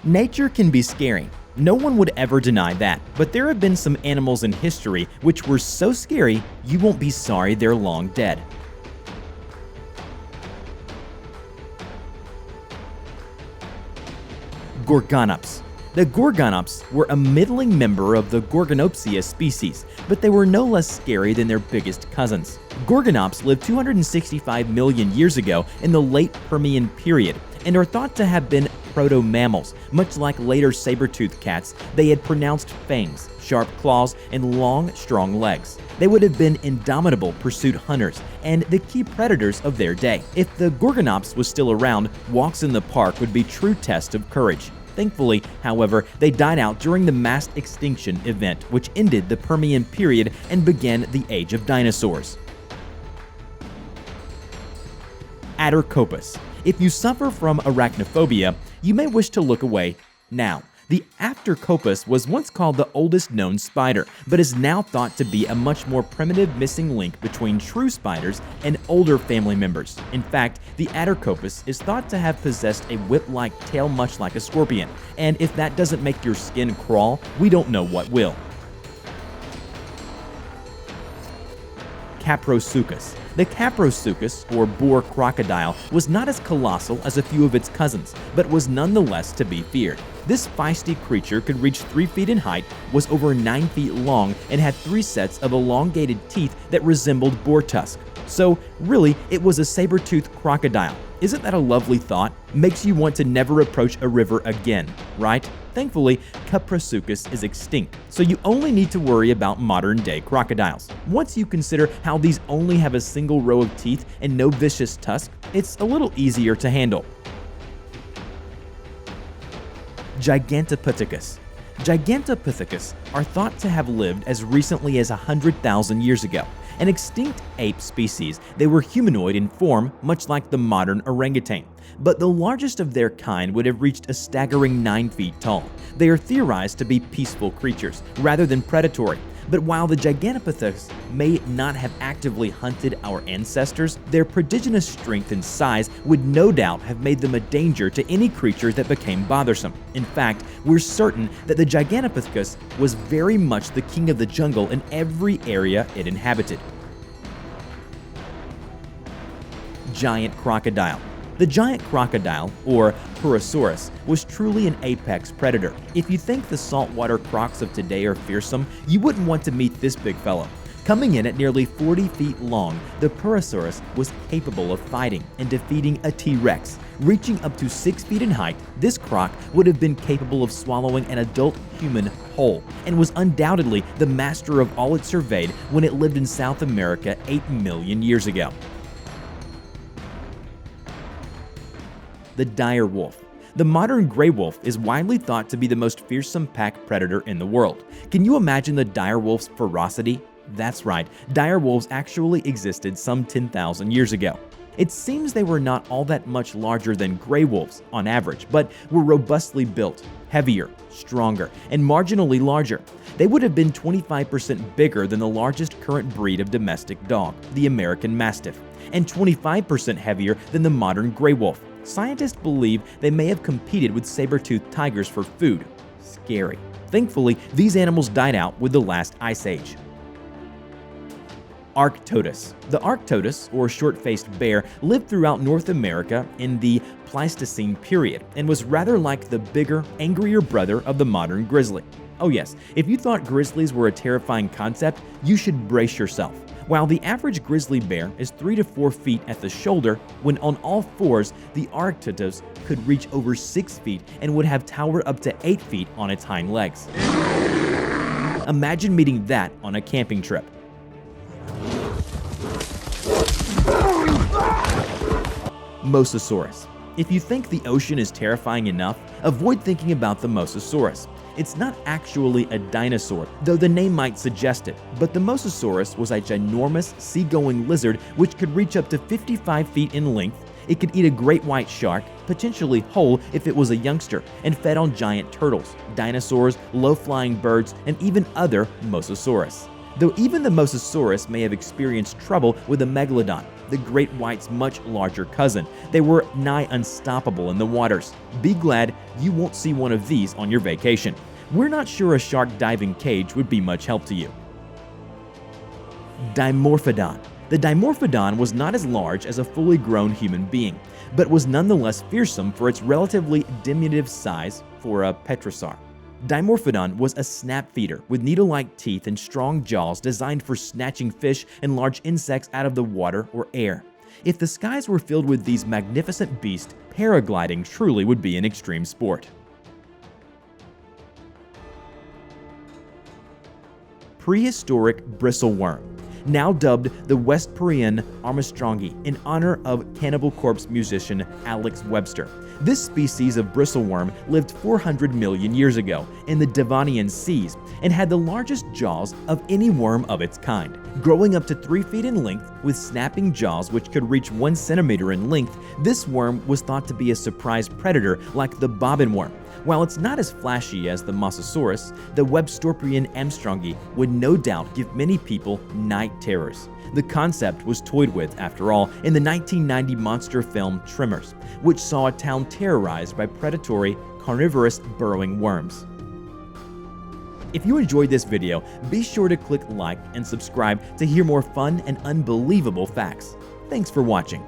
Nature can be scary. No one would ever deny that, but there have been some animals in history which were so scary you won't be sorry they're long dead. Gorgonops. The Gorgonops were a middling member of the Gorgonopsia species, but they were no less scary than their biggest cousins. Gorgonops lived 265 million years ago in the late Permian period and are thought to have been proto-mammals. Much like later saber-toothed cats, they had pronounced fangs, sharp claws, and long, strong legs. They would have been indomitable pursuit hunters and the key predators of their day. If the Gorgonops was still around, walks in the park would be true tests of courage. Thankfully, however, they died out during the mass extinction event, which ended the Permian period and began the age of dinosaurs. Copas. If you suffer from arachnophobia, you may wish to look away now. The Copas was once called the oldest known spider, but is now thought to be a much more primitive missing link between true spiders and older family members. In fact, the Copas is thought to have possessed a whip-like tail much like a scorpion, and if that doesn't make your skin crawl, we don't know what will. Kaprosuchus. The Kaprosuchus, or boar crocodile, was not as colossal as a few of its cousins, but was nonetheless to be feared. This feisty creature could reach 3 feet in height, was over 9 feet long, and had 3 sets of elongated teeth that resembled boar tusk. So, really, it was a saber-toothed crocodile. Isn't that a lovely thought? Makes you want to never approach a river again, right? Thankfully, Kaprosuchus is extinct, so you only need to worry about modern-day crocodiles. Once you consider how these only have a single row of teeth and no vicious tusk, it's a little easier to handle. Gigantopithecus. Gigantopithecus are thought to have lived as recently as 100,000 years ago. An extinct ape species, they were humanoid in form, much like the modern orangutan. But the largest of their kind would have reached a staggering 9 feet tall. They are theorized to be peaceful creatures, rather than predatory. But while the Gigantopithecus may not have actively hunted our ancestors, their prodigious strength and size would no doubt have made them a danger to any creature that became bothersome. In fact, we're certain that the Gigantopithecus was very much the king of the jungle in every area it inhabited. Giant crocodile. The giant crocodile, or Prehistoric, was truly an apex predator. If you think the saltwater crocs of today are fearsome, you wouldn't want to meet this big fellow. Coming in at nearly 40 feet long, the Prehistoric was capable of fighting and defeating a T-Rex. Reaching up to 6 feet in height, this croc would have been capable of swallowing an adult human whole, and was undoubtedly the master of all it surveyed when it lived in South America 8 million years ago. The dire wolf. The modern gray wolf is widely thought to be the most fearsome pack predator in the world. Can you imagine the dire wolf's ferocity? That's right, dire wolves actually existed some 10,000 years ago. It seems they were not all that much larger than gray wolves on average, but were robustly built, heavier, stronger, and marginally larger. They would have been 25% bigger than the largest current breed of domestic dog, the American Mastiff, and 25% heavier than the modern gray wolf. Scientists believe they may have competed with saber-toothed tigers for food. Scary. Thankfully, these animals died out with the last ice age. Arktotus. The Arktotus, or short-faced bear, lived throughout North America in the Pleistocene period and was rather like the bigger, angrier brother of the modern grizzly. Oh yes, if you thought grizzlies were a terrifying concept, you should brace yourself. While the average grizzly bear is 3 to 4 feet at the shoulder, when on all fours, the Arktotus could reach over 6 feet and would have towered up to 8 feet on its hind legs. Imagine meeting that on a camping trip. Mosasaurus. If you think the ocean is terrifying enough, avoid thinking about the Mosasaurus. It's not actually a dinosaur, though the name might suggest it, but the Mosasaurus was a ginormous sea-going lizard which could reach up to 55 feet in length. It could eat a great white shark, potentially whole if it was a youngster, and fed on giant turtles, dinosaurs, low-flying birds, and even other Mosasaurus. Though even the Mosasaurus may have experienced trouble with a megalodon. the great white's much larger cousin. They were nigh unstoppable in the waters. Be glad you won't see one of these on your vacation. We're not sure a shark diving cage would be much help to you. Dimorphodon. The Dimorphodon was not as large as a fully grown human being, but was nonetheless fearsome for its relatively diminutive size for a petrosaur. Dimorphodon was a snap feeder with needle-like teeth and strong jaws designed for snatching fish and large insects out of the water or air. If the skies were filled with these magnificent beasts, paragliding truly would be an extreme sport. Prehistoric bristle worm, now dubbed the Westporian Armstrongi in honor of Cannibal Corpse musician Alex Webster. This species of bristleworm lived 400 million years ago in the Devonian seas and had the largest jaws of any worm of its kind. Growing up to 3 feet in length with snapping jaws which could reach 1 centimeter in length, this worm was thought to be a surprise predator like the bobbin worm. While it's not as flashy as the Mosasaurus, the Webstorpian Armstrongi would no doubt give many people night terrors. The concept was toyed with, after all, in the 1990 monster film Tremors, which saw a town terrorized by predatory, carnivorous burrowing worms. If you enjoyed this video, be sure to click like and subscribe to hear more fun and unbelievable facts. Thanks for watching.